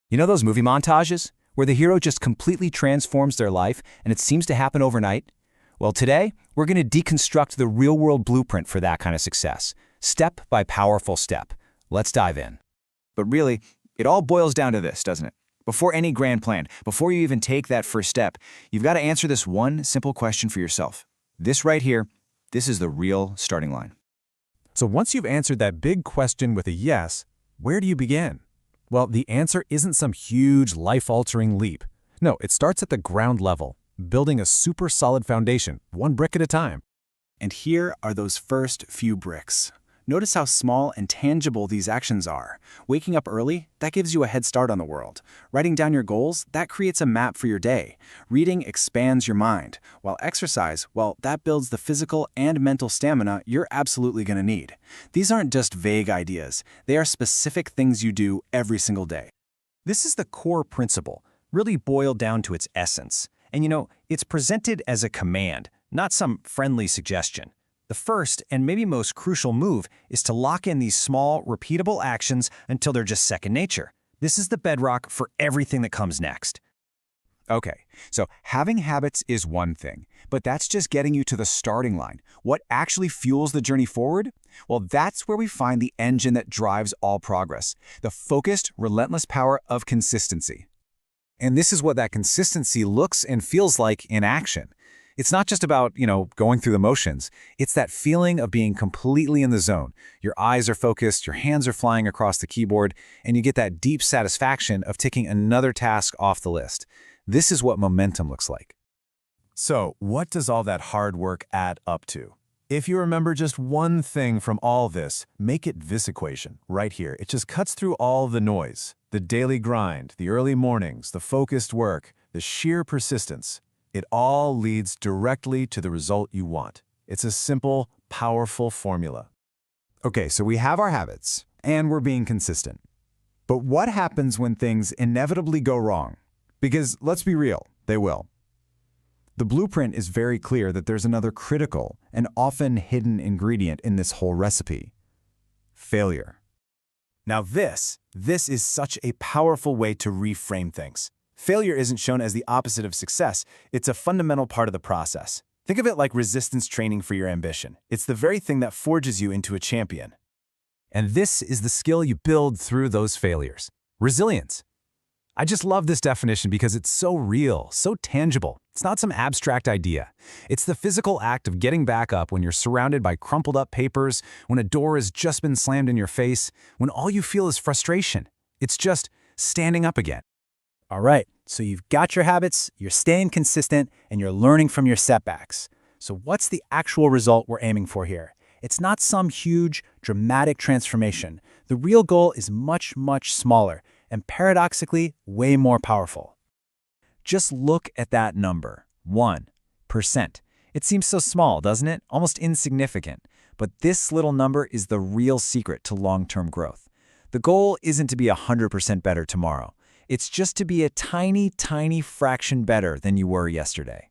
You know those movie montages where the hero just completely transforms their life and it seems to happen overnight? Well, today, we're going to deconstruct the real-world blueprint for that kind of success, step by powerful step. Let's dive in. But really, it all boils down to this, doesn't it? Before any grand plan, before you even take that first step, you've got to answer this one simple question for yourself. This right here, this is the real starting line. So once you've answered that big question with a yes, where do you begin? Well, the answer isn't some huge, life-altering leap. No, it starts at the ground level, building a super solid foundation, one brick at a time. And here are those first few bricks. Notice how small and tangible these actions are. Waking up early, that gives you a head start on the world. Writing down your goals, that creates a map for your day. Reading expands your mind. While exercise, well, that builds the physical and mental stamina you're absolutely going to need. These aren't just vague ideas. They are specific things you do every single day. This is the core principle, really boiled down to its essence. And you know, it's presented as a command, not some friendly suggestion. The first and maybe most crucial move is to lock in these small, repeatable actions until they're just second nature. This is the bedrock for everything that comes next. Okay, so having habits is one thing, but that's just getting you to the starting line. What actually fuels the journey forward? Well, that's where we find the engine that drives all progress, the focused, relentless power of consistency. And this is what that consistency looks and feels like in action. It's not just about, going through the motions. It's that feeling of being completely in the zone. Your eyes are focused, your hands are flying across the keyboard, and you get that deep satisfaction of ticking another task off the list. This is what momentum looks like. So, what does all that hard work add up to? If you remember just one thing from all this, make it this equation right here. It just cuts through all the noise. The daily grind, the early mornings, the focused work, the sheer persistence. It all leads directly to the result you want. It's a simple, powerful formula. Okay, so we have our habits, and we're being consistent. But what happens when things inevitably go wrong? Because let's be real, they will. The blueprint is very clear that there's another critical and often hidden ingredient in this whole recipe: failure. Now this is such a powerful way to reframe things. Failure isn't shown as the opposite of success. It's a fundamental part of the process. Think of it like resistance training for your ambition. It's the very thing that forges you into a champion. And this is the skill you build through those failures. Resilience. I just love this definition because it's so real, so tangible. It's not some abstract idea. It's the physical act of getting back up when you're surrounded by crumpled up papers, when a door has just been slammed in your face, when all you feel is frustration. It's just standing up again. All right, so you've got your habits, you're staying consistent, and you're learning from your setbacks. So what's the actual result we're aiming for here? It's not some huge, dramatic transformation. The real goal is much, much smaller, and paradoxically, way more powerful. Just look at that number, 1%. It seems so small, doesn't it? Almost insignificant. But this little number is the real secret to long-term growth. The goal isn't to be 100% better tomorrow. It's just to be a tiny, tiny fraction better than you were yesterday.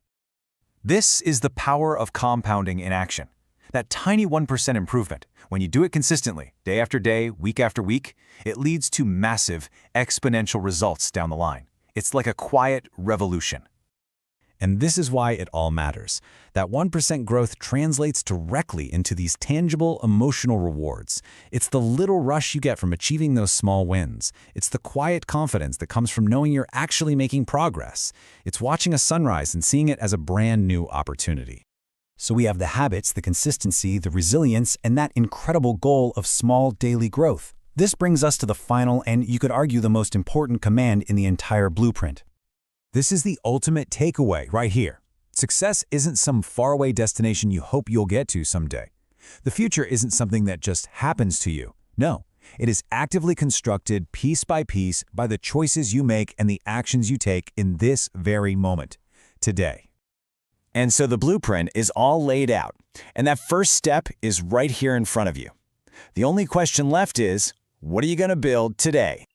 This is the power of compounding in action. That tiny 1% improvement, when you do it consistently, day after day, week after week, it leads to massive, exponential results down the line. It's like a quiet revolution. And this is why it all matters. That 1% growth translates directly into these tangible emotional rewards. It's the little rush you get from achieving those small wins. It's the quiet confidence that comes from knowing you're actually making progress. It's watching a sunrise and seeing it as a brand new opportunity. So we have the habits, the consistency, the resilience, and that incredible goal of small daily growth. This brings us to the final and, you could argue, the most important command in the entire blueprint. This is the ultimate takeaway right here. Success isn't some faraway destination you hope you'll get to someday. The future isn't something that just happens to you. No, it is actively constructed piece by piece by the choices you make and the actions you take in this very moment, today. And so the blueprint is all laid out, and that first step is right here in front of you. The only question left is, what are you going to build today?